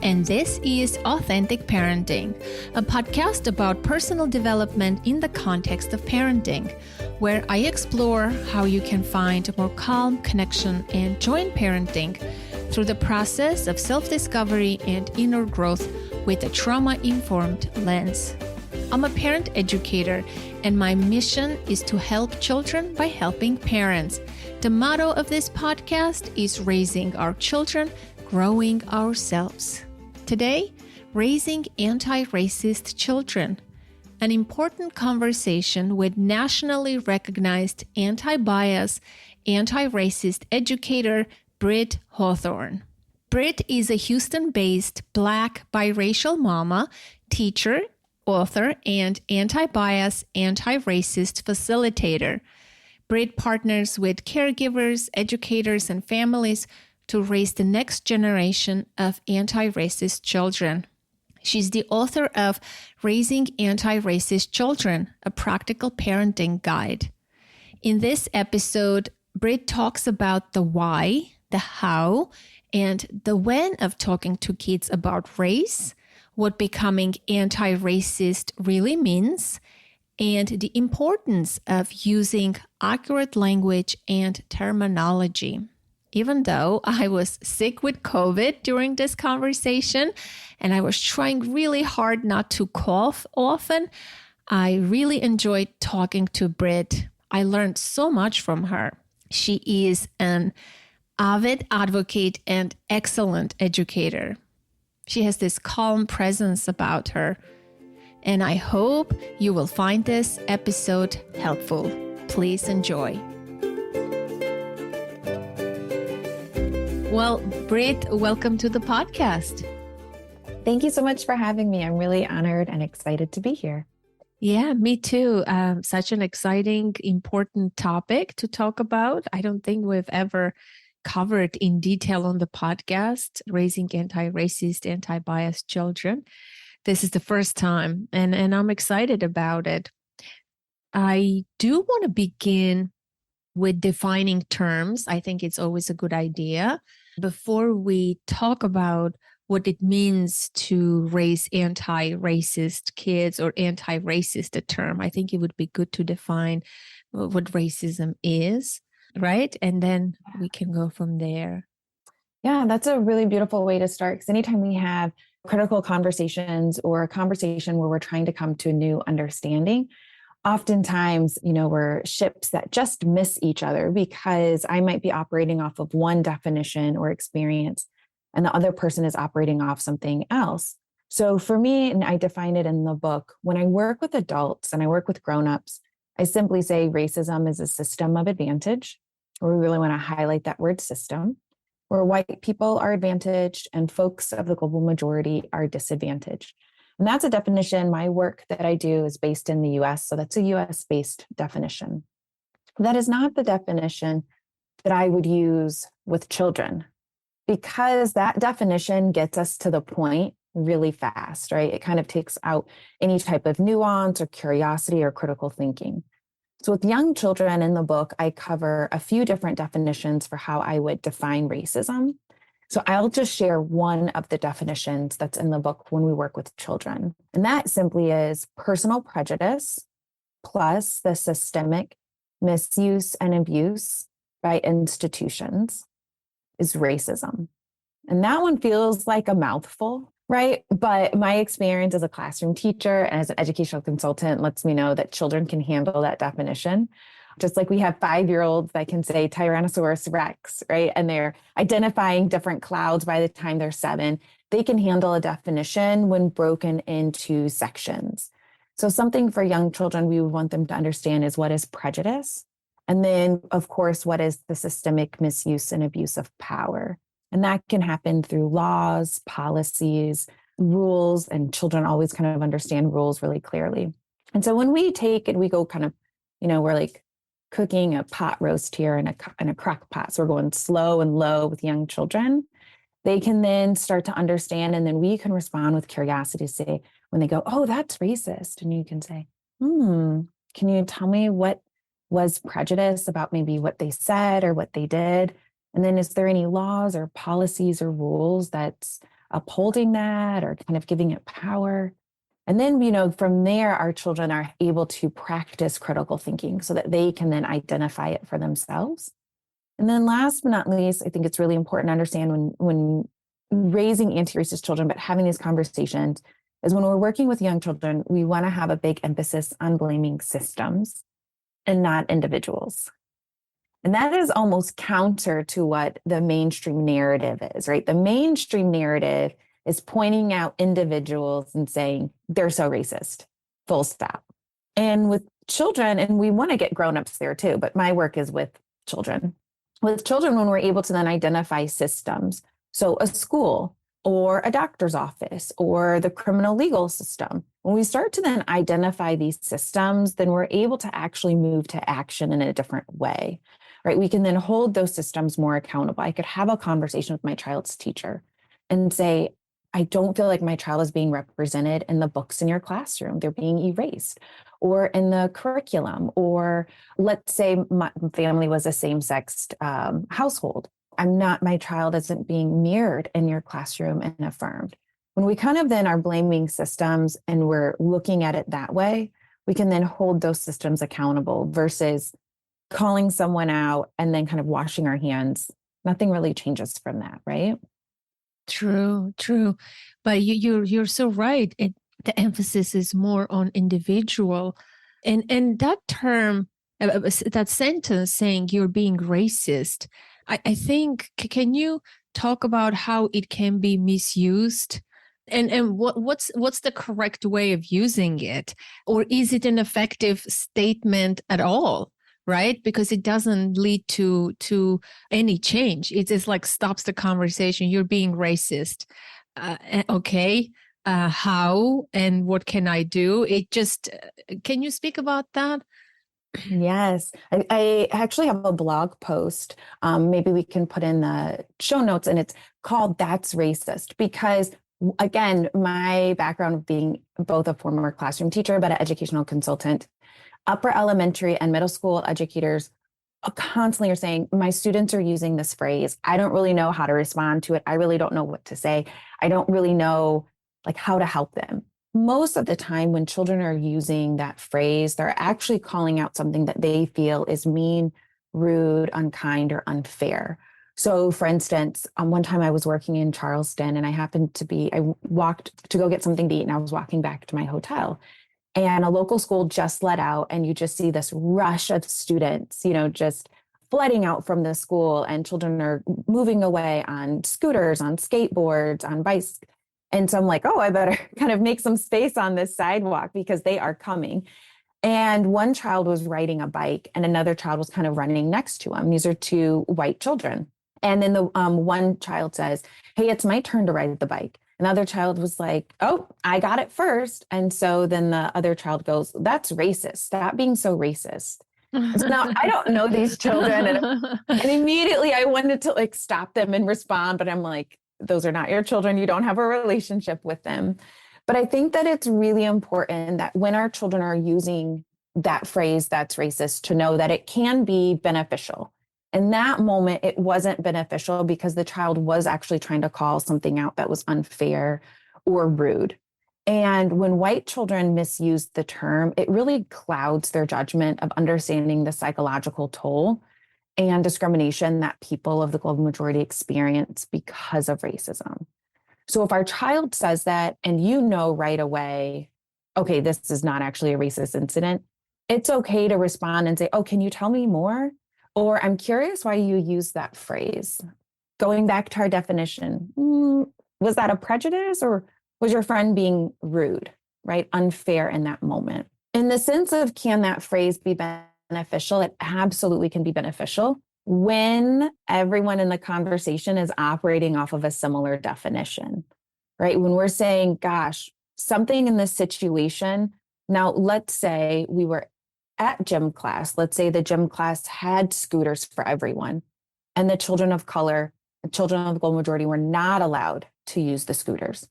and this is Authentic Parenting, a podcast about personal development in the context of parenting, where I explore how you can find more calm, connection, and joy in parenting through the process of self-discovery and inner growth with a trauma-informed lens. I'm a parent educator, and my mission is to help children by helping parents. The motto of this podcast is raising our children, growing ourselves. Today, raising anti-racist children, an important conversation with nationally recognized anti-bias, anti-racist educator Britt Hawthorne. Britt is a Houston-based Black biracial mama, teacher, author, and anti-bias, anti-racist facilitator. Britt partners with caregivers, educators, and families to raise the next generation of anti-racist children. She's the author of Raising Anti-Racist Children, a practical parenting guide. In this episode, Britt talks about the why, the how, and the when of talking to kids about race, what becoming anti-racist really means, and the importance of using accurate language and terminology. Even though I was sick with COVID during this conversation, and I was trying really hard not to cough often, I really enjoyed talking to Britt. I learned so much from her. She is an avid advocate and excellent educator. She has this calm presence about her, and I hope you will find this episode helpful. Please enjoy. Well, Britt, welcome to the podcast. Thank you so much for having me. I'm really honored and excited to be here. Yeah, me too. Such an exciting, important topic to talk about. I don't think we've ever covered in detail on the podcast, raising anti-racist, anti-biased children. This is the first time, and I'm excited about it. I do want to begin with defining terms. I think it's always a good idea. Before we talk about what it means to raise anti-racist kids or anti-racist a term, I think it would be good to define what racism is. Right? And then we can go from there. Yeah, that's a really beautiful way to start. Because anytime we have critical conversations or a conversation where we're trying to come to a new understanding, oftentimes, we're ships that just miss each other because I might be operating off of one definition or experience, and the other person is operating off something else. So for me, and I define it in the book, when I work with adults and I work with grownups, I simply say racism is a system of advantage, or we really want to highlight that word system, where white people are advantaged and folks of the global majority are disadvantaged. And that's a definition. My work that I do is based in the US, so that's a US-based definition. That is not the definition that I would use with children, because that definition gets us to the point really fast, right? It kind of takes out any type of nuance or curiosity or critical thinking. So with young children in the book, I cover a few different definitions for how I would define racism. So I'll just share one of the definitions that's in the book when we work with children. And that simply is personal prejudice plus the systemic misuse and abuse by institutions is racism. And that one feels like a mouthful, right? But my experience as a classroom teacher and as an educational consultant lets me know that children can handle that definition. Just like we have 5-year-olds that can say Tyrannosaurus Rex, right? And they're identifying different clouds by the time they're 7. They can handle a definition when broken into sections. So something for young children we would want them to understand is what is prejudice. And then, of course, what is the systemic misuse and abuse of power? And that can happen through laws, policies, rules, and children always kind of understand rules really clearly. And so when we take and we go kind of, we're like cooking a pot roast here in a crock pot. So we're going slow and low with young children. They can then start to understand, and then we can respond with curiosity, say, when they go, oh, that's racist. And you can say, can you tell me what was prejudice about maybe what they said or what they did? And then is there any laws or policies or rules that's upholding that or kind of giving it power. And then, from there, our children are able to practice critical thinking so that they can then identify it for themselves. And then last but not least, I think it's really important to understand when raising anti-racist children, but having these conversations, is when we're working with young children, we want to have a big emphasis on blaming systems and not individuals. And that is almost counter to what the mainstream narrative is, right? The mainstream narrative is pointing out individuals and saying they're so racist, full stop. And with children, and we want to get grownups there too, but my work is with children. With children, when we're able to then identify systems, so a school or a doctor's office or the criminal legal system, when we start to then identify these systems, then we're able to actually move to action in a different way, right? We can then hold those systems more accountable. I could have a conversation with my child's teacher and say, I don't feel like my child is being represented in the books in your classroom. They're being erased, or in the curriculum, or let's say my family was a same-sex household. My child isn't being mirrored in your classroom and affirmed. When we kind of then are blaming systems and we're looking at it that way, we can then hold those systems accountable versus calling someone out and then kind of washing our hands. Nothing really changes from that, right? True, true. But you're so right. The emphasis is more on individual. And that term, that sentence saying you're being racist, I think, can you talk about how it can be misused? And what's the correct way of using it? Or is it an effective statement at all? Right? Because it doesn't lead to any change. It just like stops the conversation. You're being racist. Okay. How and what can I do? It just, can you speak about that? Yes, I actually have a blog post. Maybe we can put in the show notes, and it's called That's Racist, because again, my background of being both a former classroom teacher, but an educational consultant, upper elementary and middle school educators constantly are saying, my students are using this phrase. I don't really know how to respond to it. I really don't know what to say. I don't really know how to help them. Most of the time when children are using that phrase, they're actually calling out something that they feel is mean, rude, unkind, or unfair. So for instance, one time I was working in Charleston and I walked to go get something to eat, and I was walking back to my hotel. And a local school just let out, and you just see this rush of students, just flooding out from the school, and children are moving away on scooters, on skateboards, on bikes. And so I'm like, oh, I better kind of make some space on this sidewalk because they are coming. And one child was riding a bike and another child was kind of running next to him. These are two white children. And then the one child says, hey, it's my turn to ride the bike. Another child was like, oh, I got it first. And so then the other child goes, that's racist. Stop being so racist. So now I don't know these children. And immediately I wanted to stop them and respond. But I'm like, those are not your children. You don't have a relationship with them. But I think that it's really important that when our children are using that phrase, that's racist, to know that it can be beneficial. In that moment, it wasn't beneficial because the child was actually trying to call something out that was unfair or rude. And when white children misuse the term, it really clouds their judgment of understanding the psychological toll and discrimination that people of the global majority experience because of racism. So if our child says that and right away, okay, this is not actually a racist incident, it's okay to respond and say, oh, can you tell me more? Or I'm curious why you use that phrase. Going back to our definition, was that a prejudice or was your friend being rude, right? Unfair in that moment. In the sense of, can that phrase be beneficial? It absolutely can be beneficial when everyone in the conversation is operating off of a similar definition, right? When we're saying, gosh, something in this situation. Now, let's say we were at gym class. Let's say the gym class had scooters for everyone, and the children of color, the children of the global majority, were not allowed to use the scooters.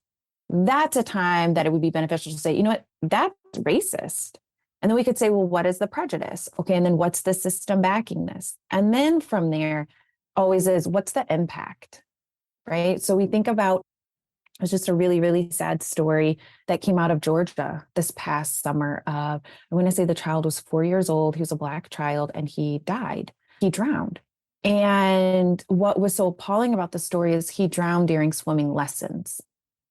That's a time that it would be beneficial to say, you know what, that's racist. And then we could say, well, what is the prejudice? Okay, and then what's the system backing this? And then from there, always is, what's the impact, right? So we think about It was just a really, really sad story that came out of Georgia this past summer. I want to say the child was 4 years old. He was a Black child and he died. He drowned. And what was so appalling about the story is he drowned during swimming lessons.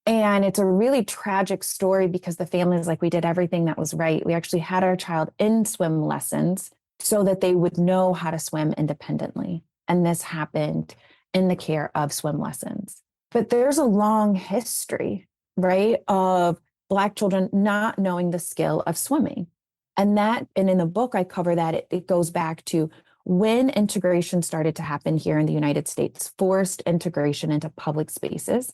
And it's a really tragic story because the family is like, we did everything that was right. We actually had our child in swim lessons so that they would know how to swim independently. And this happened in the care of swim lessons. But there's a long history, right, of Black children not knowing the skill of swimming. And in the book, I cover that it goes back to when integration started to happen here in the United States, forced integration into public spaces.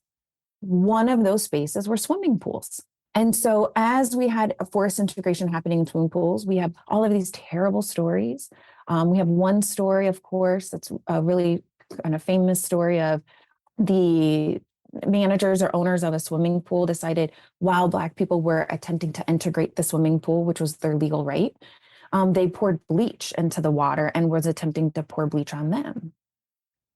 One of those spaces were swimming pools. And so as we had a forced integration happening in swimming pools, we have all of these terrible stories. We have one story, of course, that's a really kind of famous story of the managers or owners of a swimming pool decided while Black people were attempting to integrate the swimming pool, which was their legal right, they poured bleach into the water and was attempting to pour bleach on them.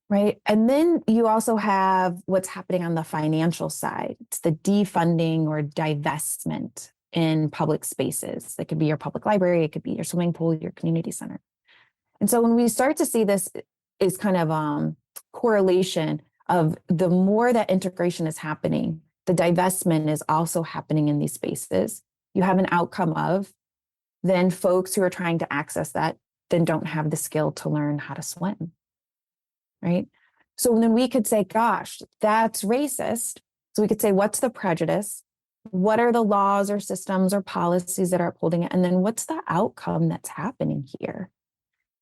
Right. And then you also have what's happening on the financial side. It's the defunding or divestment in public spaces. It could be your public library, it could be your swimming pool, your community center. And so when we start to see this is kind of correlation of the more that integration is happening, the divestment is also happening in these spaces. You have an outcome of then folks who are trying to access that then don't have the skill to learn how to swim. Right. So then we could say, gosh, that's racist. So we could say, what's the prejudice? What are the laws or systems or policies that are upholding it? And then what's the outcome that's happening here?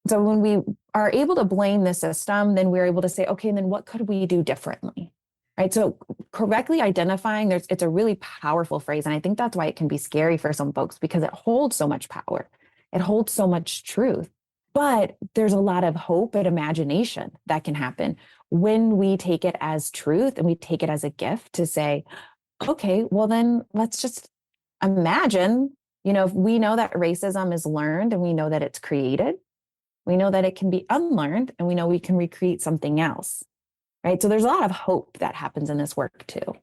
So when we are able to blame the system, then we're able to say, okay, then what could we do differently? Right. So correctly identifying, it's a really powerful phrase. And I think that's why it can be scary for some folks because it holds so much power. It holds so much truth. But there's a lot of hope and imagination that can happen when we take it as truth and we take it as a gift to say, okay, well, then let's just imagine, if we know that racism is learned and we know that it's created, we know that it can be unlearned and we know we can recreate something else, right? So there's a lot of hope that happens in this work too.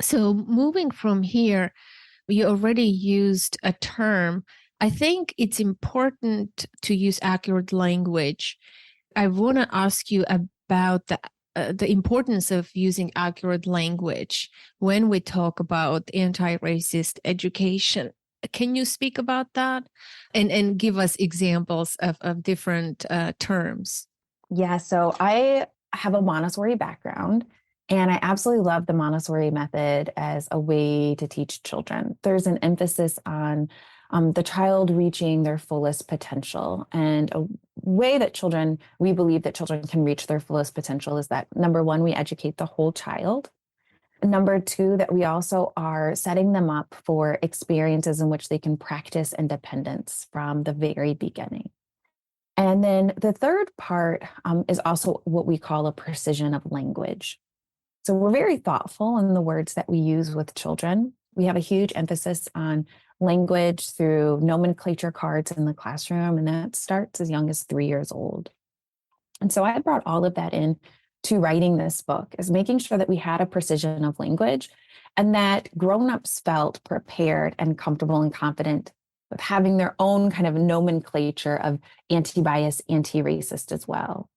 So moving from here, you already used a term. I think it's important to use accurate language. I want to ask you about the importance of using accurate language when we talk about anti-racist education. Can you speak about that and give us examples of different terms? Yeah, so I have a Montessori background. And I absolutely love the Montessori method as a way to teach children. There's an emphasis on the child reaching their fullest potential. And a way that we believe that children can reach their fullest potential is that, number one, we educate the whole child. Number two, that we also are setting them up for experiences in which they can practice independence from the very beginning. And then the third part is also what we call a precision of language. So we're very thoughtful in the words that we use with children. We have a huge emphasis on language through nomenclature cards in the classroom, and that starts as young as 3 years old. And so I brought all of that in to writing this book, is making sure that we had a precision of language and that grown-ups felt prepared and comfortable and confident with having their own kind of nomenclature of anti-bias, anti-racist as well.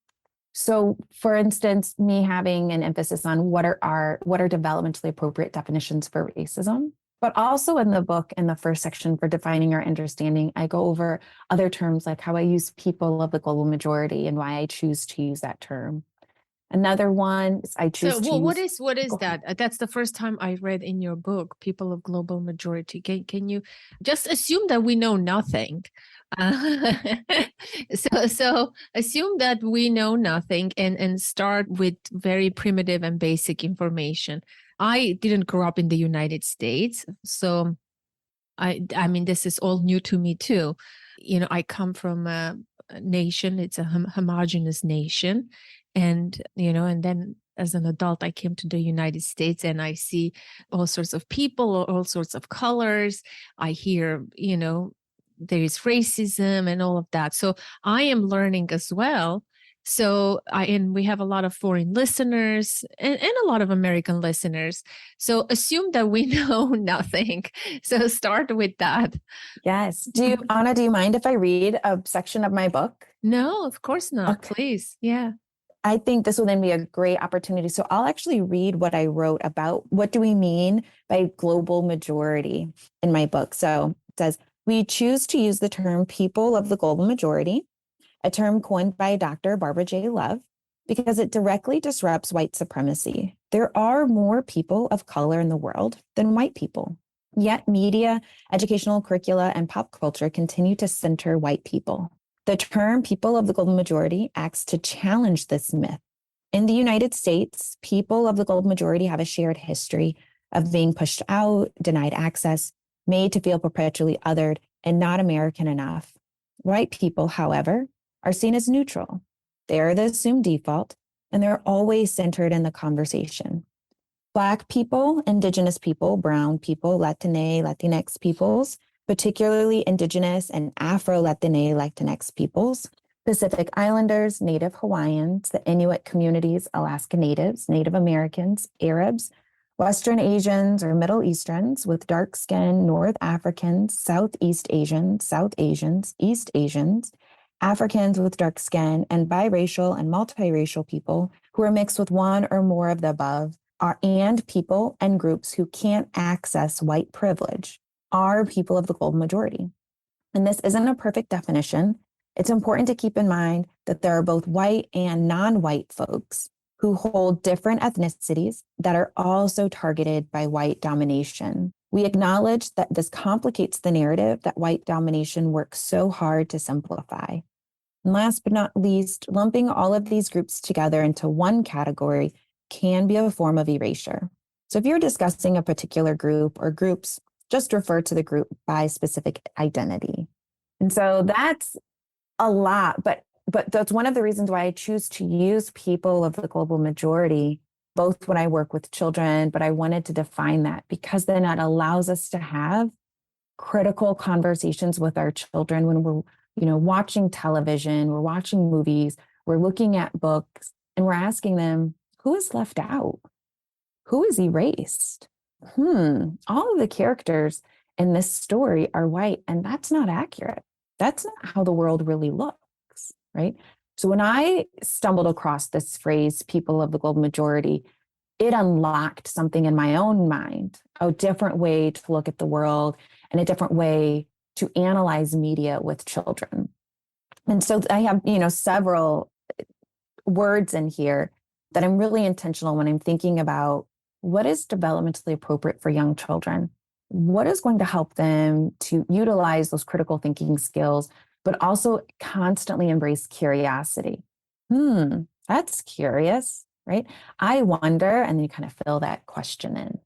So, for instance, me having an emphasis on what are developmentally appropriate definitions for racism, but also in the book, in the first section for defining our understanding, I go over other terms like how I use people of the global majority and why I choose to use that term. Another one is I choose to use... What is that? That's the first time I read in your book, people of global majority. Can you just assume that we know nothing? So assume that we know nothing and start with very primitive and basic information. I didn't grow up in the United States, so I mean, this is all new to me too. I come from a nation, it's a homogenous nation. And, and then as an adult, I came to the United States and I see all sorts of people, all sorts of colors. I hear, there is racism and all of that. So I am learning as well. So and we have a lot of foreign listeners and a lot of American listeners. So assume that we know nothing. So start with that. Yes. Anna, do you mind if I read a section of my book? No, of course not. Okay. Please. Yeah. I think this will then be a great opportunity. So I'll actually read what I wrote about what do we mean by global majority in my book. So it says, we choose to use the term people of the global majority, a term coined by Dr. Barbara J. Love, because it directly disrupts white supremacy. There are more people of color in the world than white people. Yet media, educational curricula, and pop culture continue to center white people. The term people of the global majority acts to challenge this myth. In the United States, people of the global majority have a shared history of being pushed out, denied access, made to feel perpetually othered, and not American enough. White people, however, are seen as neutral. They are the assumed default, and they're always centered in the conversation. Black people, Indigenous people, Brown people, Latinx peoples, particularly Indigenous and Afro-Latinx peoples, Pacific Islanders, Native Hawaiians, the Inuit communities, Alaska Natives, Native Americans, Arabs, Western Asians or Middle Easterns with dark skin, North Africans, Southeast Asians, South Asians, East Asians, Africans with dark skin, and biracial and multiracial people who are mixed with one or more of the above, and people and groups who can't access white privilege are people of the global majority. And this isn't a perfect definition. It's important to keep in mind that there are both white and non-white folks who hold different ethnicities that are also targeted by white domination. We acknowledge that this complicates the narrative that white domination works so hard to simplify. And last but not least, lumping all of these groups together into one category can be a form of erasure. So if you're discussing a particular group or groups, just refer to the group by specific identity. And so that's a lot, but that's one of the reasons why I choose to use people of the global majority, both when I work with children, but I wanted to define that because then it allows us to have critical conversations with our children when we're, watching television, we're watching movies, we're looking at books, and we're asking them, who is left out? Who is erased? All of the characters in this story are white, and that's not accurate. That's not how the world really looks, right? So when I stumbled across this phrase, people of the global majority, it unlocked something in my own mind, a different way to look at the world and a different way to analyze media with children. And so I have, several words in here that I'm really intentional when I'm thinking about what is developmentally appropriate for young children. What is going to help them to utilize those critical thinking skills, but also constantly embrace curiosity? That's curious, right? I wonder, and then you kind of fill that question in.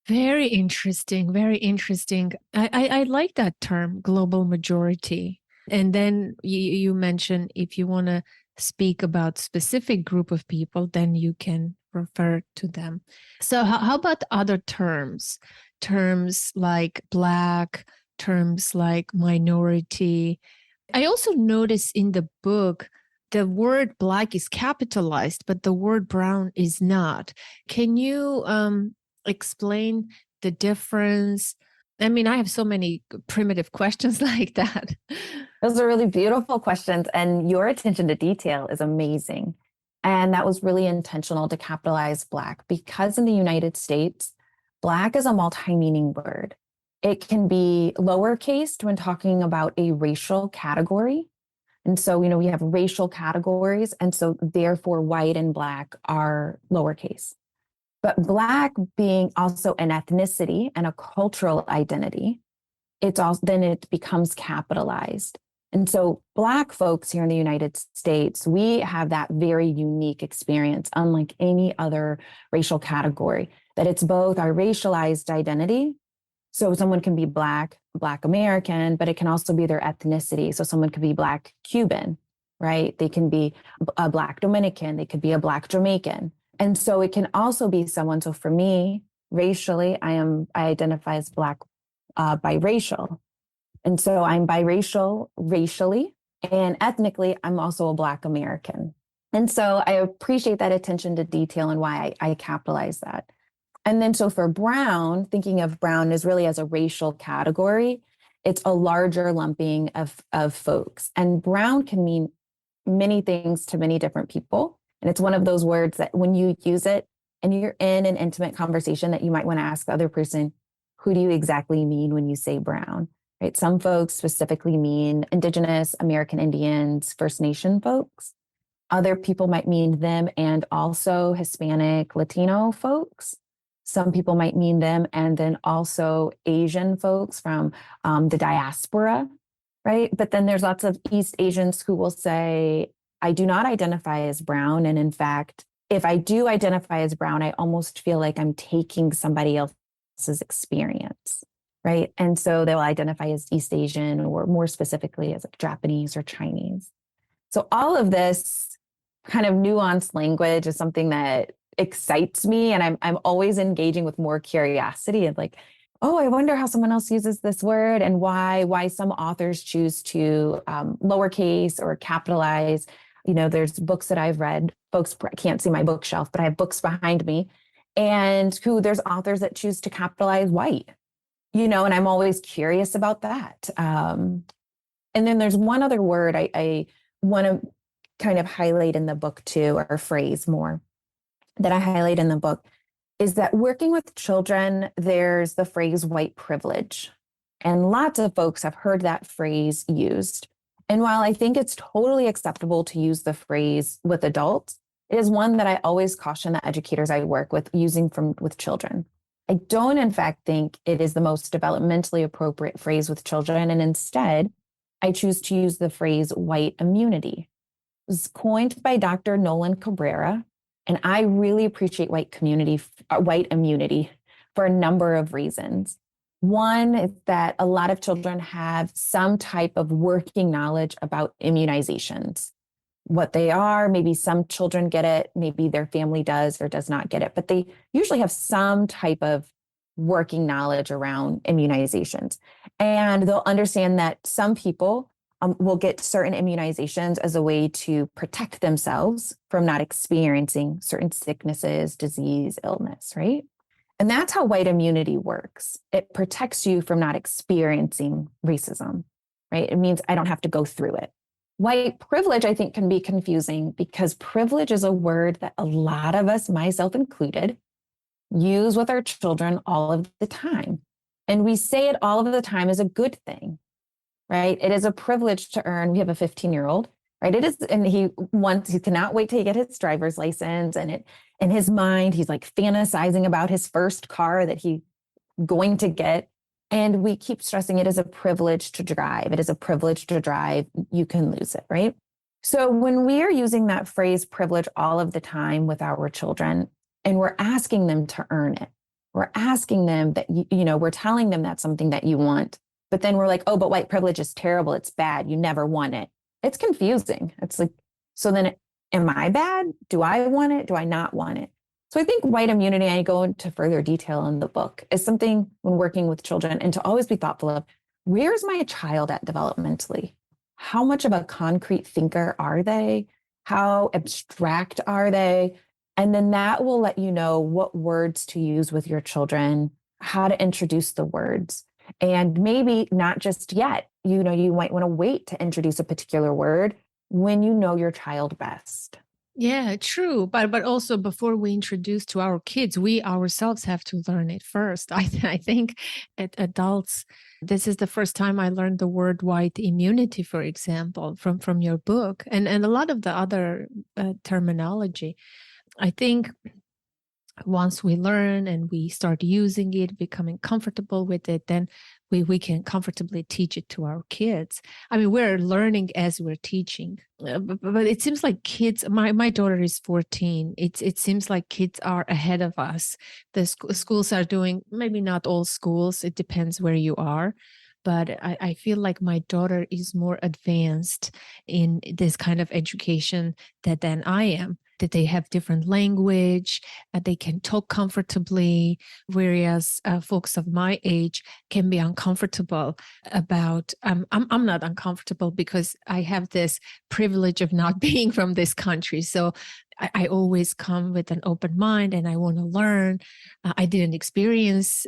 Very interesting. Very interesting. I like that term, global majority. And then you mentioned if you want to speak about specific group of people, then you can refer to them. So how about other terms? Terms like Black, terms like minority. I also noticed in the book, the word Black is capitalized, but the word brown is not. Can you explain the difference? I mean, I have so many primitive questions like that. Those are really beautiful questions, and your attention to detail is amazing. And that was really intentional to capitalize Black because in the United States, Black is a multi-meaning word. It can be lowercase when talking about a racial category. And so, we have racial categories. And so therefore white and Black are lowercase. But Black being also an ethnicity and a cultural identity, then it becomes capitalized. And so Black folks here in the United States, we have that very unique experience, unlike any other racial category, that it's both our racialized identity. So someone can be Black American, but it can also be their ethnicity. So someone could be Black Cuban, right? They can be a Black Dominican. They could be a Black Jamaican. And so it can also be someone. So for me, racially, I identify as Black biracial. And so I'm biracial racially, and ethnically, I'm also a Black American. And so I appreciate that attention to detail and why I capitalize that. And then so for brown, thinking of brown as really as a racial category, it's a larger lumping of folks. And brown can mean many things to many different people. And it's one of those words that when you use it and you're in an intimate conversation that you might want to ask the other person, who do you exactly mean when you say brown? Right? Some folks specifically mean Indigenous, American Indians, First Nation folks. Other people might mean them and also Hispanic, Latino folks. Some people might mean them and then also Asian folks from the diaspora, right? But then there's lots of East Asians who will say, I do not identify as brown. And in fact, if I do identify as brown, I almost feel like I'm taking somebody else's experience, right? And so they'll identify as East Asian or more specifically as like Japanese or Chinese. So all of this kind of nuanced language is something that excites me. And I'm always engaging with more curiosity of like, oh, I wonder how someone else uses this word and why some authors choose to lowercase or capitalize. You know, there's books that I've read, folks can't see my bookshelf, but I have books behind me, and there's authors that choose to capitalize white, you know, and I'm always curious about that. And then there's one other word I want to kind of highlight in the book too, or phrase more that I highlight in the book, is that working with children, there's the phrase white privilege. And lots of folks have heard that phrase used. And while I think it's totally acceptable to use the phrase with adults, it is one that I always caution the educators I work with using with children. I don't, in fact, think it is the most developmentally appropriate phrase with children. And instead, I choose to use the phrase white immunity. It was coined by Dr. Nolan Cabrera. And I really appreciate white immunity for a number of reasons. One is that a lot of children have some type of working knowledge about immunizations, what they are. Maybe some children get it, maybe their family does or does not get it, but they usually have some type of working knowledge around immunizations. And they'll understand that some people will get certain immunizations as a way to protect themselves from not experiencing certain sicknesses, disease, illness, right? And that's how white immunity works. It protects you from not experiencing racism, right? It means I don't have to go through it. White privilege, I think, can be confusing because privilege is a word that a lot of us, myself included, use with our children all of the time. And we say it all of the time as a good thing. Right? It is a privilege to earn. We have a 15-year-old, right? It is, and he cannot wait to get his driver's license. And it, in his mind, he's like fantasizing about his first car that he's going to get. And we keep stressing it is a privilege to drive. It is a privilege to drive. You can lose it, right? So when we are using that phrase privilege all of the time with our children, and we're asking them to earn it, we're asking them that, we're telling them that's something that you want. But then we're like, oh, but white privilege is terrible. It's bad. You never want it. It's confusing. It's like, so then am I bad? Do I want it? Do I not want it? So I think white immunity, I go into further detail in the book, is something when working with children and to always be thoughtful of, where's my child at developmentally? How much of a concrete thinker are they? How abstract are they? And then that will let you know what words to use with your children, how to introduce the words. And maybe not just yet, you might want to wait to introduce a particular word when you know your child best. Yeah, true. But also before we introduce to our kids, we ourselves have to learn it first. I think at adults, this is the first time I learned the word white immunity, for example, from your book and a lot of the other terminology. I think once we learn and we start using it, becoming comfortable with it, then we can comfortably teach it to our kids. I mean, we're learning as we're teaching, but it seems like kids, my daughter is 14. It seems like kids are ahead of us. The schools are doing, maybe not all schools, it depends where you are, but I feel like my daughter is more advanced in this kind of education than I am. That they have different language, they can talk comfortably, whereas folks of my age can be uncomfortable about. I'm not uncomfortable because I have this privilege of not being from this country, so I always come with an open mind and I want to learn. I didn't experience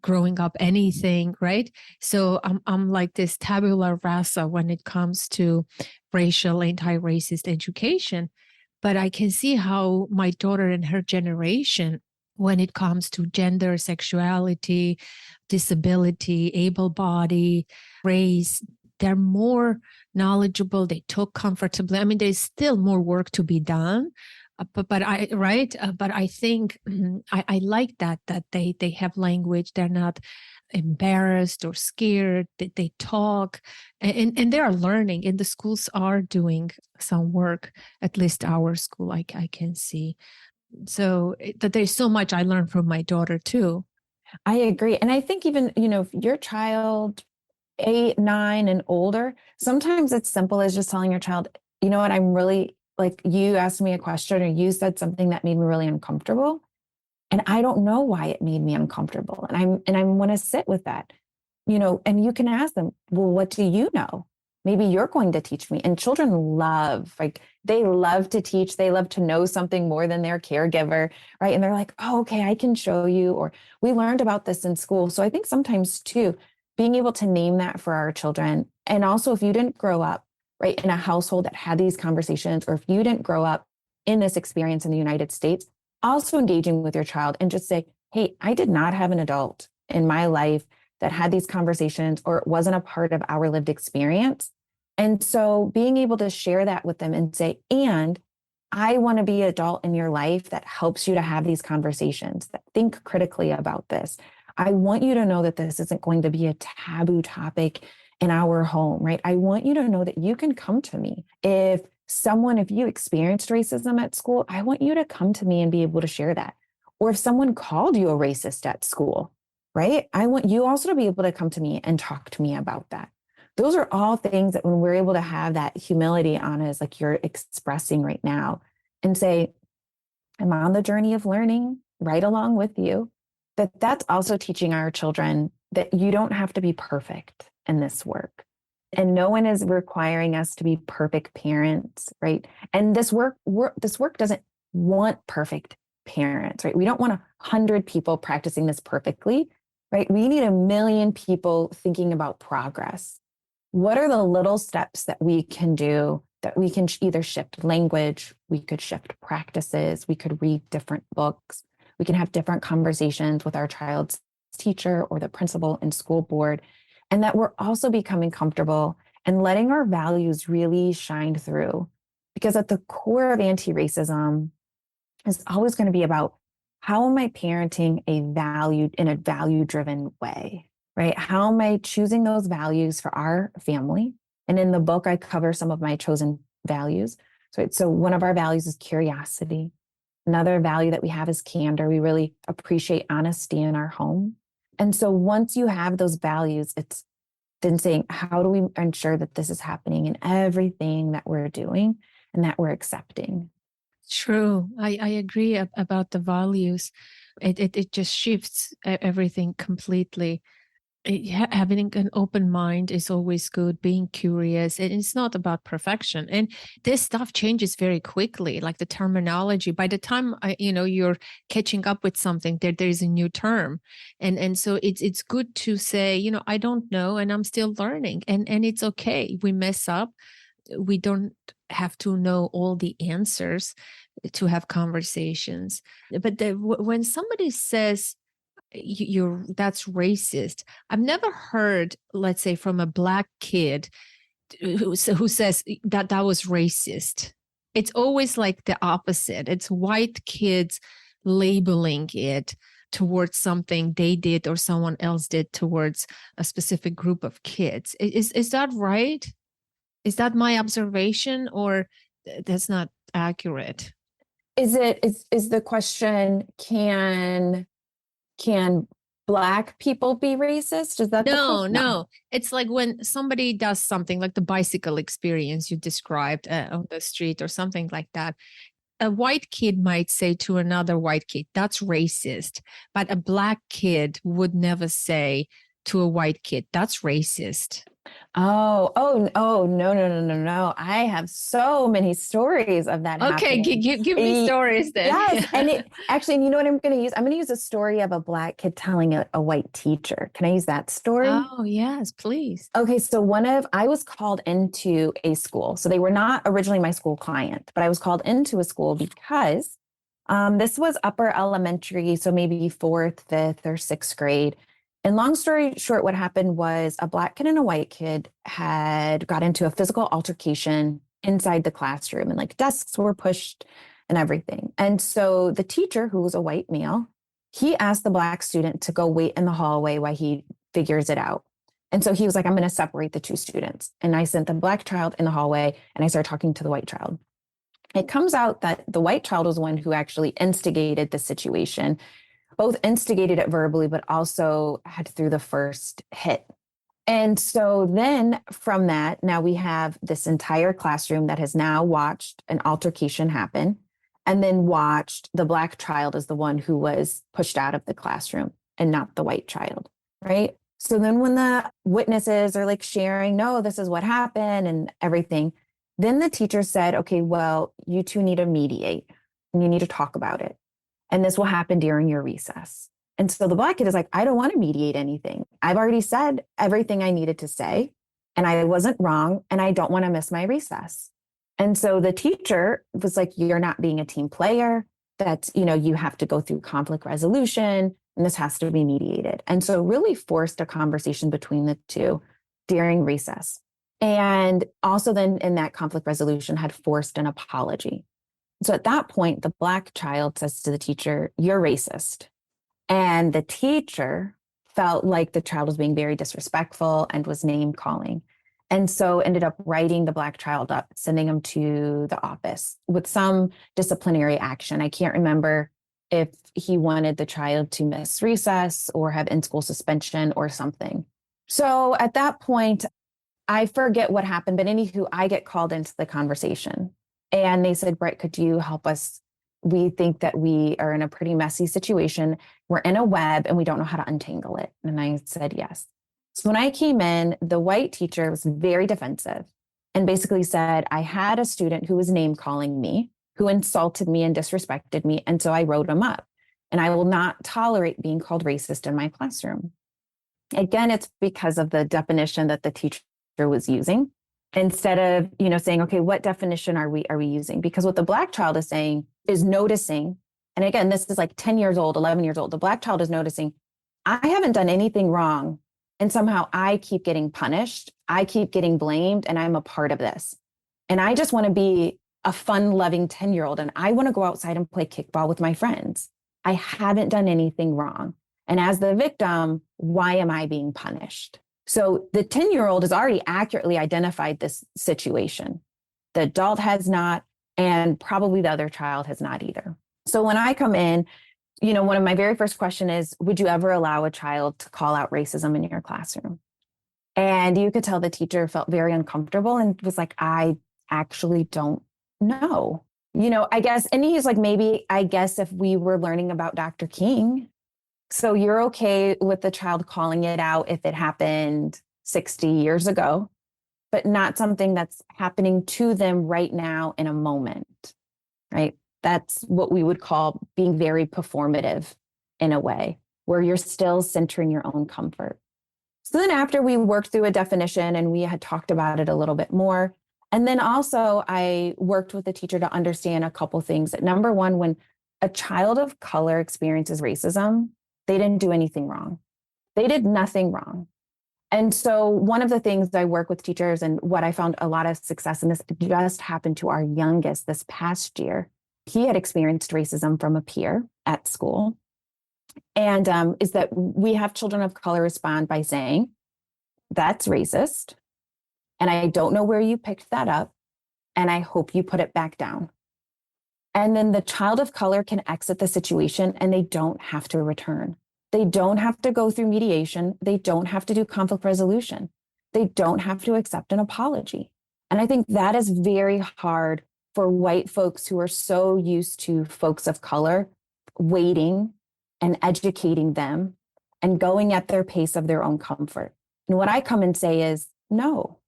growing up anything, right? So I'm like this tabula rasa when it comes to racial, anti-racist education. But I can see how my daughter and her generation, when it comes to gender, sexuality, disability, able body, race, they're more knowledgeable. They talk comfortably. I mean, there's still more work to be done. But I right. But I think I like that they have language. They're not embarrassed or scared. They talk, and they are learning. And the schools are doing some work. At least our school, I can see. So that there's so much I learned from my daughter too. I agree. And I think even, if your child 8, 9 and older, sometimes it's simple as just telling your child, you know what, I'm really like, you asked me a question or you said something that made me really uncomfortable. And I don't know why it made me uncomfortable. And I want to sit with that, and you can ask them, well, what do you know? Maybe you're going to teach me. And children they love to teach. They love to know something more than their caregiver, right? And they're like, oh, okay, I can show you, or we learned about this in school. So I think sometimes too, being able to name that for our children. And also if you didn't grow up, right, in a household that had these conversations, or if you didn't grow up in this experience in the United States, also engaging with your child and just say, hey, I did not have an adult in my life that had these conversations, or it wasn't a part of our lived experience. And so being able to share that with them and say, and I want to be an adult in your life that helps you to have these conversations, that think critically about this. I want you to know that this isn't going to be a taboo topic in our home, right? I want you to know that you can come to me. If you experienced racism at school, I want you to come to me and be able to share that. Or if someone called you a racist at school, right? I want you also to be able to come to me and talk to me about that. Those are all things that when we're able to have that humility on us, like you're expressing right now, and say, I'm on the journey of learning right along with you, that's also teaching our children that you don't have to be perfect in this work. And no one is requiring us to be perfect parents, right? And this work doesn't want perfect parents, right? We don't want 100 people practicing this perfectly, right? We need 1 million people thinking about progress. What are the little steps that we can do that we can either shift language, we could shift practices, we could read different books, we can have different conversations with our child's teacher or the principal and school board, and that we're also becoming comfortable and letting our values really shine through. Because at the core of anti-racism is always going to be about, how am I parenting in a value-driven way, right? How am I choosing those values for our family? And in the book, I cover some of my chosen values. So one of our values is curiosity. Another value that we have is candor. We really appreciate honesty in our home. And so once you have those values, it's then saying, how do we ensure that this is happening in everything that we're doing and that we're accepting? True. I agree about the values. It just shifts everything completely. Having an open mind is always good, being curious, and it's not about perfection. And this stuff changes very quickly, like the terminology. By the time you're catching up with something, there's a new term, and so it's good to say, I don't know, and I'm still learning, and it's okay. We mess up. We don't have to know all the answers to have conversations. But when somebody says, that's racist. I've never heard, let's say, from a Black kid who says that was racist. It's always like the opposite. It's white kids labeling it towards something they did or someone else did towards a specific group of kids. Is that right? Is that my observation, or that's not accurate? Is the question, can Black people be racist? Is that the No, question? no. It's like when somebody does something like the bicycle experience you described on the street or something like that. A white kid might say to another white kid, that's racist. But a black kid would never say to a white kid, that's racist. No. I have so many stories of that Okay, happening. give me stories then. Yes. And it actually, and you know what I'm going to use? I'm going to use a story of a black kid telling a white teacher. Can I use that story? Oh, yes, please. Okay. So I was called into a school. So they were not originally my school client, but I was called into a school because this was upper elementary. So maybe fourth, fifth, or sixth grade. And long story short, what happened was a black kid and a white kid had got into a physical altercation inside the classroom, and like desks were pushed and everything. And so the teacher, who was a white male, he asked the black student to go wait in the hallway while he figures it out. And so he was like, I'm going to separate the two students. And I sent the black child in the hallway and I started talking to the white child. It comes out that the white child was the one who actually instigated the situation, both instigated it verbally, but also had through the first hit. And so then from that, now we have this entire classroom that has now watched an altercation happen and then watched the black child as the one who was pushed out of the classroom and not the white child, right? So then when the witnesses are like sharing, no, this is what happened and everything, then the teacher said, okay, well, you two need to mediate and you need to talk about it. And this will happen during your recess. And so the black kid is like, I don't want to mediate anything. I've already said everything I needed to say, and I wasn't wrong, and I don't want to miss my recess. And so the teacher was like, you're not being a team player. That's, you have to go through conflict resolution, and this has to be mediated. And so really forced a conversation between the two during recess. And also then in that conflict resolution had forced an apology. So at that point, the black child says to the teacher, you're racist. And the teacher felt like the child was being very disrespectful and was name calling. And so ended up writing the black child up, sending him to the office with some disciplinary action. I can't remember if he wanted the child to miss recess or have in-school suspension or something. So at that point, I forget what happened, but anywho, I get called into the conversation. And they said, Britt, could you help us? We think that we are in a pretty messy situation. We're in a web and we don't know how to untangle it. And I said, yes. So when I came in, the white teacher was very defensive and basically said, I had a student who was name calling me, who insulted me and disrespected me. And so I wrote him up. And I will not tolerate being called racist in my classroom. Again, it's because of the definition that the teacher was using. Instead of, saying, okay, what definition are we using? Because what the black child is saying is noticing. And again, this is like 10 years old, 11 years old. The black child is noticing, I haven't done anything wrong. And somehow I keep getting punished. I keep getting blamed and I'm a part of this. And I just want to be a fun loving 10-year-old. And I want to go outside and play kickball with my friends. I haven't done anything wrong. And as the victim, why am I being punished? So the 10-year-old has already accurately identified this situation. The adult has not, and probably the other child has not either. So when I come in, one of my very first questions is, would you ever allow a child to call out racism in your classroom? And you could tell the teacher felt very uncomfortable and was like, I actually don't know. I guess, and he's like, I guess if we were learning about Dr. King, so you're okay with the child calling it out if it happened 60 years ago, but not something that's happening to them right now in a moment, right? That's what we would call being very performative in a way, where you're still centering your own comfort. So then after we worked through a definition and we had talked about it a little bit more, and then also I worked with the teacher to understand a couple things. That number one, when a child of color experiences racism, they didn't do anything wrong. They did nothing wrong. And so one of the things I work with teachers and what I found a lot of success in, this just happened to our youngest this past year. He had experienced racism from a peer at school. And is that we have children of color respond by saying, that's racist. And I don't know where you picked that up. And I hope you put it back down. And then the child of color can exit the situation and they don't have to return. They don't have to go through mediation. They don't have to do conflict resolution. They don't have to accept an apology. And I think that is very hard for white folks who are so used to folks of color waiting and educating them and going at their pace of their own comfort. And what I come and say is, no,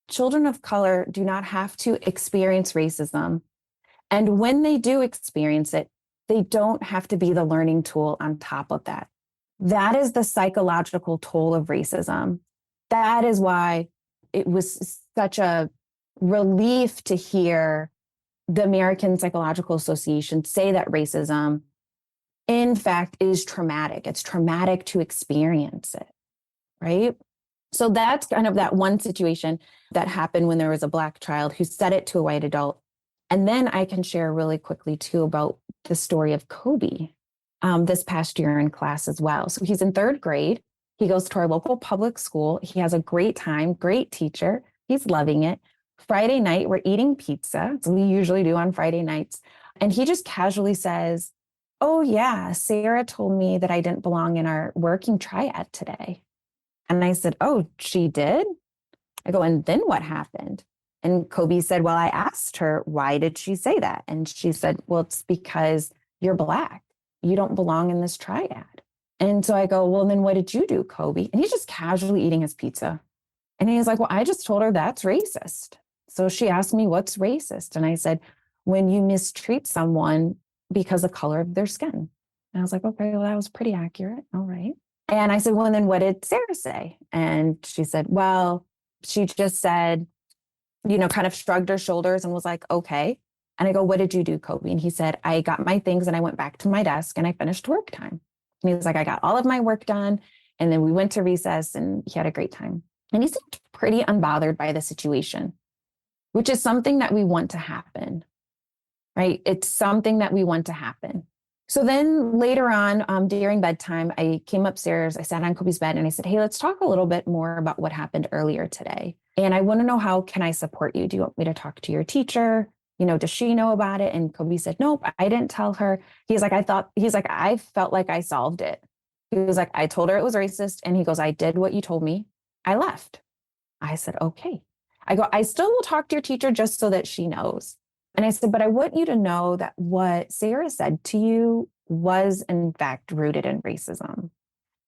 children of color do not have to experience racism. And when they do experience it, they don't have to be the learning tool on top of that. That is the psychological toll of racism. That is why it was such a relief to hear the American Psychological Association say that racism, in fact, is traumatic. It's traumatic to experience it, right? So that's kind of that one situation that happened when there was a Black child who said it to a white adult. And then I can share really quickly too about the story of Kobe this past year in class as well. So he's in third grade. He goes to our local public school. He has a great time, great teacher. He's loving it. Friday night, we're eating pizza, as we usually do on Friday nights. And he just casually says, "Oh yeah, Sarah told me that I didn't belong in our working triad today." And I said, "Oh, she did?" I go, "And then what happened?" And Kobe said, "Well, I asked her, why did she say that?" And she said, "Well, it's because you're Black. You don't belong in this triad." And so I go, "Well, then what did you do, Kobe?" And he's just casually eating his pizza. And he's like, "Well, I just told her that's racist." So she asked me, "What's racist?" And I said, "When you mistreat someone because of the color of their skin." And I was like, "Okay, well, that was pretty accurate. All right." And I said, "Well, then what did Sarah say?" And she said, "Well, she just said," kind of shrugged her shoulders and was like, "Okay." And I go, "What did you do, Kobe?" And he said, "I got my things and I went back to my desk and I finished work time." And he was like, "I got all of my work done. And then we went to recess and he had a great time." And he seemed pretty unbothered by the situation, which is something that we want to happen, right? It's something that we want to happen. So then later on, during bedtime, I came upstairs, I sat on Kobe's bed and I said, "Hey, let's talk a little bit more about what happened earlier today. And I want to know, how can I support you? Do you want me to talk to your teacher? Does she know about it?" And Kobe said, "Nope, I didn't tell her." He's like, "I felt like I solved it." He was like, "I told her it was racist." And he goes, "I did what you told me. I left." I said, "Okay." I go, "I still will talk to your teacher just so that she knows." And I said, "But I want you to know that what Sarah said to you was in fact rooted in racism.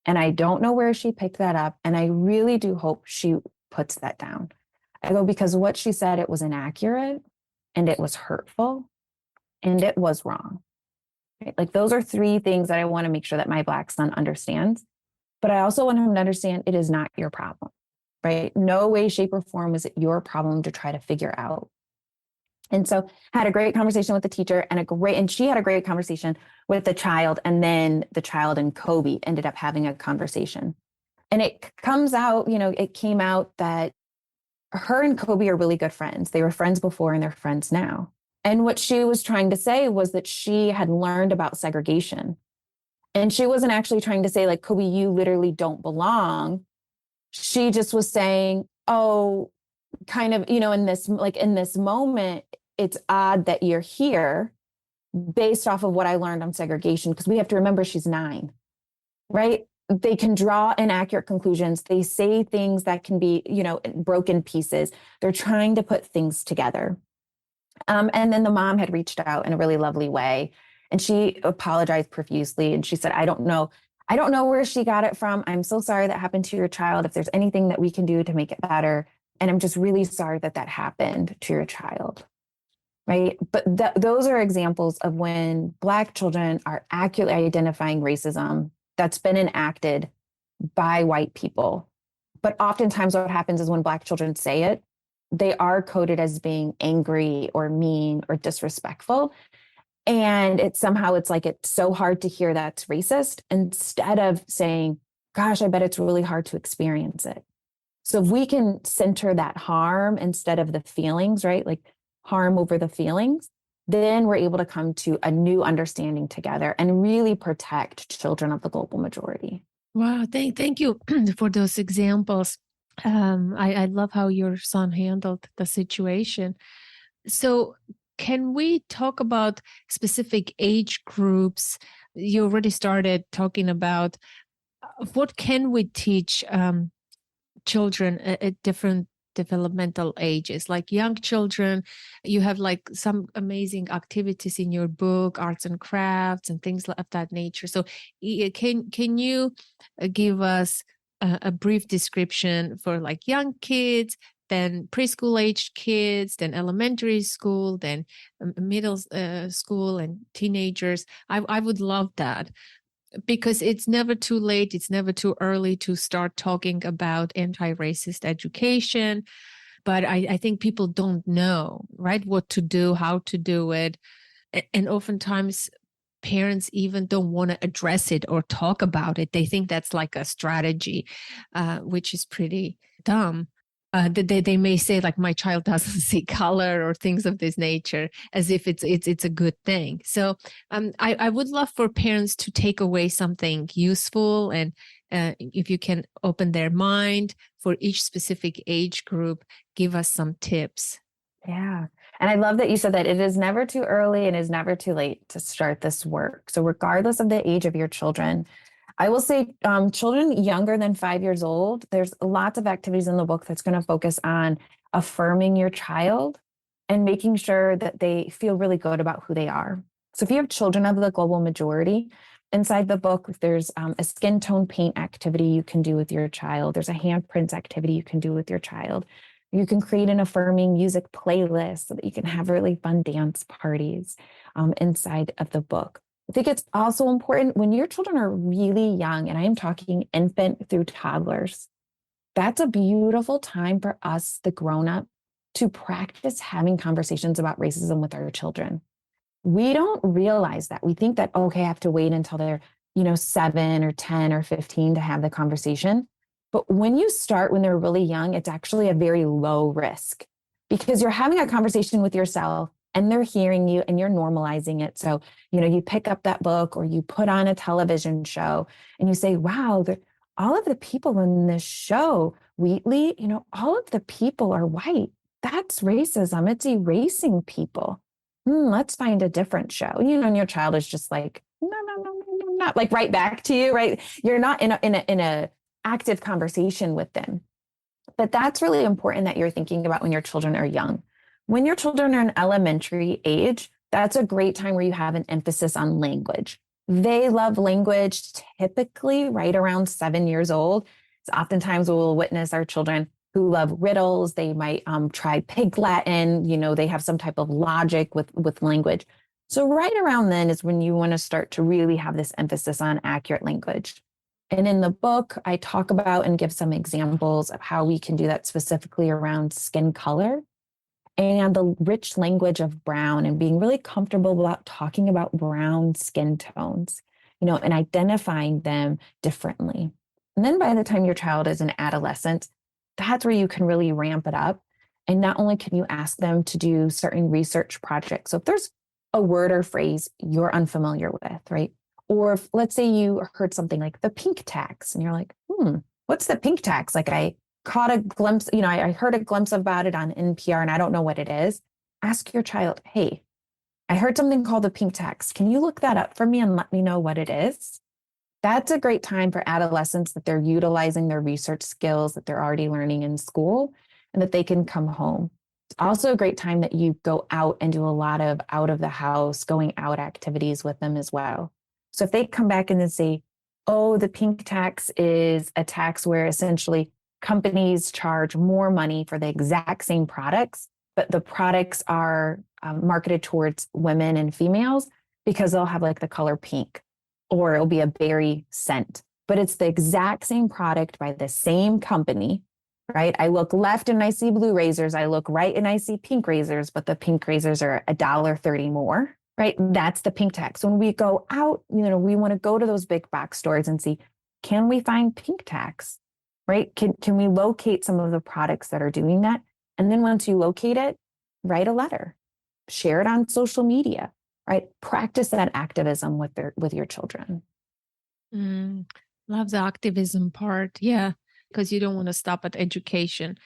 And I don't know where she picked that up. And I really do hope she puts that down." I go, "Because what she said, it was inaccurate and it was hurtful and it was wrong." Right? Like, those are three things that I want to make sure that my Black son understands. But I also want him to understand it is not your problem, right? No way, shape, or form is it your problem to try to figure out. And so I had a great conversation with the teacher and she had a great conversation with the child. And then the child and Kobe ended up having a conversation. And it came out that her and Kobe are really good friends. They were friends before and they're friends now. And what she was trying to say was that she had learned about segregation. And she wasn't actually trying to say, like, "Kobe, you literally don't belong." She just was saying, "Oh, kind of, in this moment, it's odd that you're here based off of what I learned on segregation." Because we have to remember she's 9, right? They can draw inaccurate conclusions. They say things that can be, broken pieces. They're trying to put things together. And then the mom had reached out in a really lovely way. And she apologized profusely. And she said, I don't know where she got it from. I'm so sorry that happened to your child. If there's anything that we can do to make it better. And I'm just really sorry that happened to your child. Right. But those are examples of when Black children are accurately identifying racism that's been enacted by white people. But oftentimes what happens is when Black children say it, they are coded as being angry or mean or disrespectful. And it's so hard to hear that's racist, instead of saying, "Gosh, I bet it's really hard to experience it." So if we can center that harm instead of the feelings, right? Like harm over the feelings, then we're able to come to a new understanding together and really protect children of the global majority. Wow, thank you for those examples. I love how your son handled the situation. So can we talk about specific age groups? You already started talking about what can we teach children at different developmental ages, like young children. You have like some amazing activities in your book, arts and crafts and things of that nature. So can you give us a brief description for like young kids, then preschool aged kids, then elementary school, then middle school and teenagers? I would love that, because it's never too late. It's never too early to start talking about anti-racist education. But I think people don't know, right, what to do, how to do it. And oftentimes parents even don't want to address it or talk about it. They think that's like a strategy, which is pretty dumb. They may say like, my child doesn't see color or things of this nature, as if it's a good thing. So I would love for parents to take away something useful, and if you can open their mind for each specific age group, give us some tips. Yeah. And I love that you said that it is never too early and is never too late to start this work. So regardless of the age of your children, I will say children younger than 5 years old, there's lots of activities in the book that's going to focus on affirming your child and making sure that they feel really good about who they are. So if you have children of the global majority, inside the book, there's a skin tone paint activity you can do with your child. There's a handprints activity you can do with your child. You can create an affirming music playlist so that you can have really fun dance parties inside of the book. I think it's also important when your children are really young, and I am talking infant through toddlers, that's a beautiful time for us, the grown-up, to practice having conversations about racism with our children. We don't realize that. We think that, okay, I have to wait until they're, 7 or 10 or 15 to have the conversation. But when you start when they're really young, it's actually a very low risk, because you're having a conversation with yourself and they're hearing you and you're normalizing it. So, you pick up that book or you put on a television show and you say, wow, all of the people in this show, Wheatley, all of the people are white. That's racism. It's erasing people. Let's find a different show. And your child is just like, no, not like right back to you, right? You're not in a active conversation with them. But that's really important that you're thinking about when your children are young. When your children are in elementary age, that's a great time where you have an emphasis on language. They love language typically right around 7 years old. So oftentimes we'll witness our children who love riddles. They might try Pig Latin. They have some type of logic with language. So right around then is when you want to start to really have this emphasis on accurate language. And in the book, I talk about and give some examples of how we can do that specifically around skin color and the rich language of brown, and being really comfortable about talking about brown skin tones, and identifying them differently. And then by the time your child is an adolescent, that's where you can really ramp it up. And not only can you ask them to do certain research projects. So if there's a word or phrase you're unfamiliar with, right? Or if, let's say you heard something like the pink tax and you're like, what's the pink tax? Like I caught a glimpse, I heard a glimpse about it on NPR and I don't know what it is. Ask your child, hey, I heard something called the pink tax. Can you look that up for me and let me know what it is? That's a great time for adolescents that they're utilizing their research skills that they're already learning in school and that they can come home. It's also a great time that you go out and do a lot of out of the house, going out activities with them as well. So if they come back and then say, oh, the pink tax is a tax where essentially companies charge more money for the exact same products, but the products are marketed towards women and females because they'll have like the color pink, or it'll be a berry scent, but it's the exact same product by the same company, right? I look left and I see blue razors. I look right and I see pink razors, but the pink razors are $1.30 more. Right? That's the pink tax. When we go out, we want to go to those big box stores and see, can we find pink tax? Right? Can we locate some of the products that are doing that? And then once you locate it, write a letter, share it on social media, right? Practice that activism with your children. Love the activism part. Yeah, because you don't want to stop at education.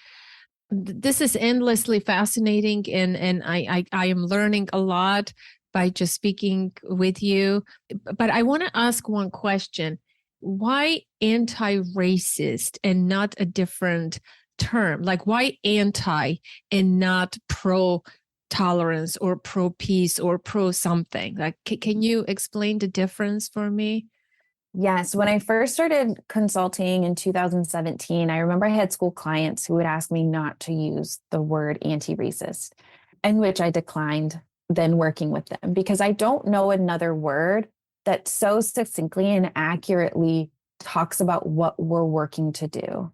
This is endlessly fascinating, and I am learning a lot by just speaking with you. But I want to ask one question. Why anti-racist and not a different term? Like, why anti and not pro tolerance or pro peace or pro something? Like, can you explain the difference for me? Yes, when I first started consulting in 2017, I remember I had school clients who would ask me not to use the word anti-racist, in which I declined then working with them because I don't know another word that so succinctly and accurately talks about what we're working to do.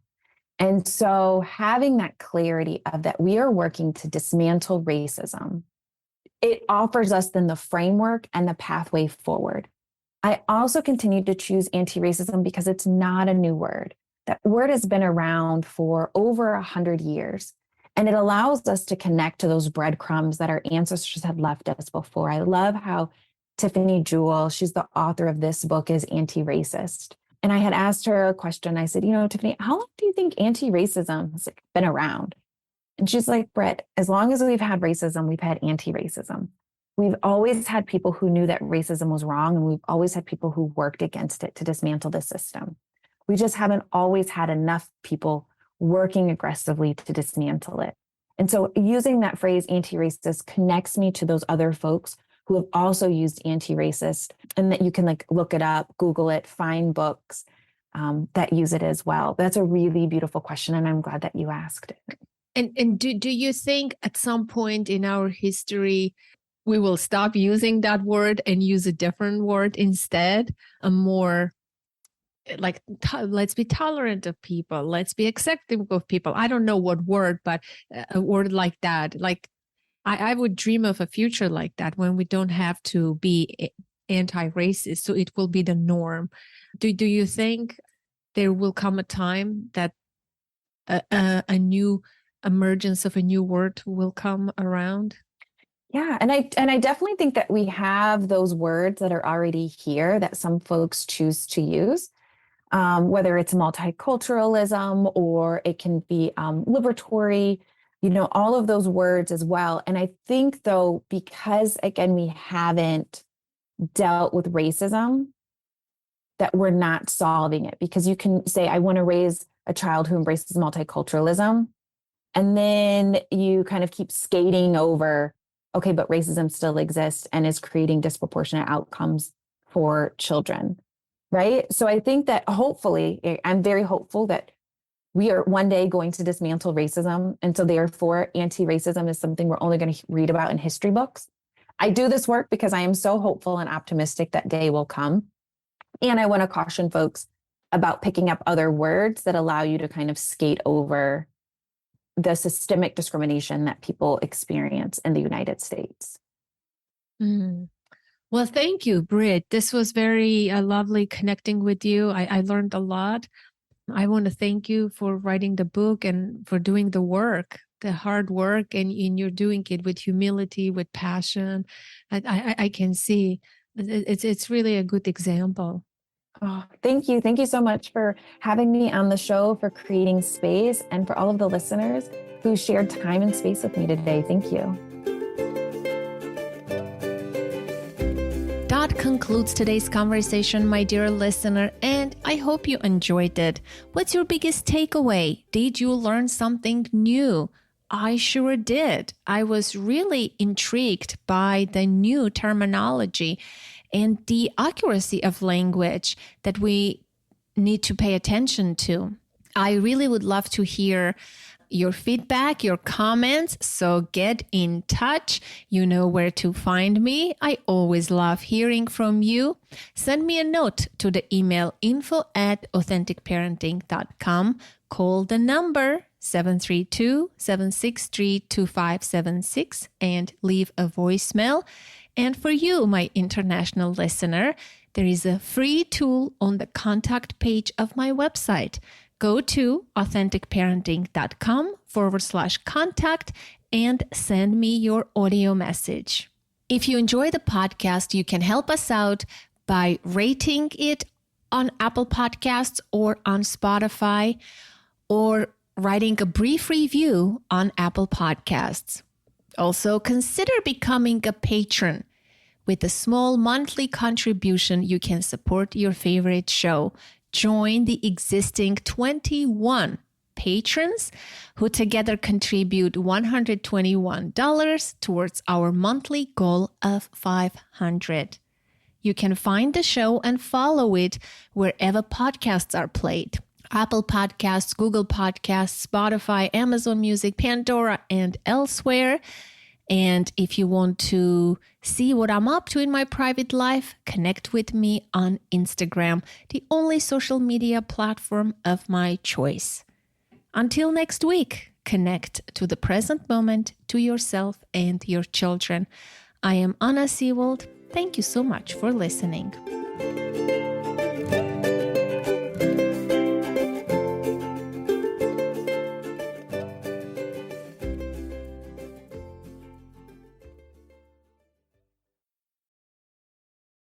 And so having that clarity of that we are working to dismantle racism, it offers us then the framework and the pathway forward. I also continue to choose anti-racism because it's not a new word. That word has been around for over 100 years, and it allows us to connect to those breadcrumbs that our ancestors had left us before. I love how Tiffany Jewell, she's the author of this book, is anti-racist. And I had asked her a question. I said, Tiffany, how long do you think anti-racism has been around? And she's like, Britt, as long as we've had racism, we've had anti-racism. We've always had people who knew that racism was wrong, and we've always had people who worked against it to dismantle the system. We just haven't always had enough people working aggressively to dismantle it. And so using that phrase anti-racist connects me to those other folks who have also used anti-racist, and that you can look it up, Google it, find books that use it as well. That's a really beautiful question, and I'm glad that you asked it. And do you think at some point in our history, we will stop using that word and use a different word instead? A more let's be tolerant of people. Let's be accepting of people. I don't know what word, but a word like that. Like I would dream of a future like that when we don't have to be anti-racist. So it will be the norm. Do you think there will come a time that a new emergence of a new word will come around? Yeah, and I definitely think that we have those words that are already here that some folks choose to use, whether it's multiculturalism or it can be liberatory, all of those words as well. And I think though, because again, we haven't dealt with racism, that we're not solving it, because you can say, I want to raise a child who embraces multiculturalism. And then you kind of keep skating over, okay, but racism still exists and is creating disproportionate outcomes for children, right? So I think that hopefully, I'm very hopeful that we are one day going to dismantle racism. And so therefore, anti-racism is something we're only going to read about in history books. I do this work because I am so hopeful and optimistic that day will come. And I want to caution folks about picking up other words that allow you to kind of skate over the systemic discrimination that people experience in the United States. Mm. Well, thank you, Britt. This was very lovely connecting with you. I learned a lot. I want to thank you for writing the book and for doing the work, the hard work, and you're doing it with humility, with passion. I can see it's really a good example. Oh, thank you. Thank you so much for having me on the show, for creating space, and for all of the listeners who shared time and space with me today. Thank you. That concludes today's conversation, my dear listener, and I hope you enjoyed it. What's your biggest takeaway? Did you learn something new? I sure did. I was really intrigued by the new terminology and the accuracy of language that we need to pay attention to. I really would love to hear your feedback, your comments, so get in touch. You know where to find me. I always love hearing from you. Send me a note to the email info@authenticparenting.com. Call the number 732-763-2576 and leave a voicemail. And for you, my international listener, there is a free tool on the contact page of my website. Go to authenticparenting.com/contact and send me your audio message. If you enjoy the podcast, you can help us out by rating it on Apple Podcasts or on Spotify, or writing a brief review on Apple Podcasts. Also, consider becoming a patron. With a small monthly contribution, you can support your favorite show. Join the existing 21 patrons who together contribute $121 towards our monthly goal of $500. You can find the show and follow it wherever podcasts are played. Apple Podcasts, Google Podcasts, Spotify, Amazon Music, Pandora, and elsewhere. And if you want to see what I'm up to in my private life, connect with me on Instagram, the only social media platform of my choice. Until next week, connect to the present moment, to yourself and your children. I am Anna Seewald. Thank you so much for listening.